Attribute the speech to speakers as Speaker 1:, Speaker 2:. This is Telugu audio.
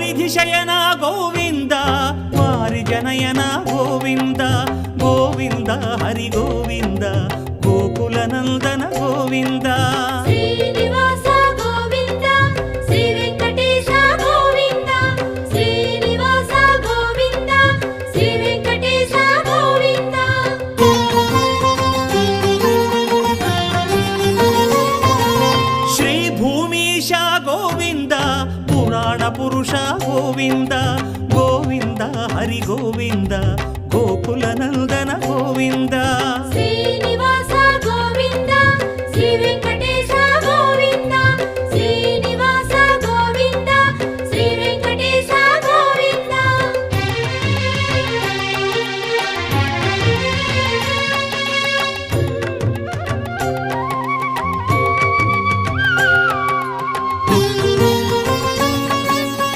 Speaker 1: వారిధి శయన గోవింద వారి జనయన గోవింద గోవింద హరి గోవింద గోకుల నందన గోవింద
Speaker 2: శ్రీనివాస గోవింద శ్రీ వెంకటేశ గోవింద శ్రీనివాస గోవింద శ్రీ వెంకటేశ గోవింద
Speaker 1: శ్రీ భూమీశ గోవింద పురాణ పురుష గోవింద గోవింద హరి గోవింద గోకుల నందన గోవింద
Speaker 2: శ్రీనివాస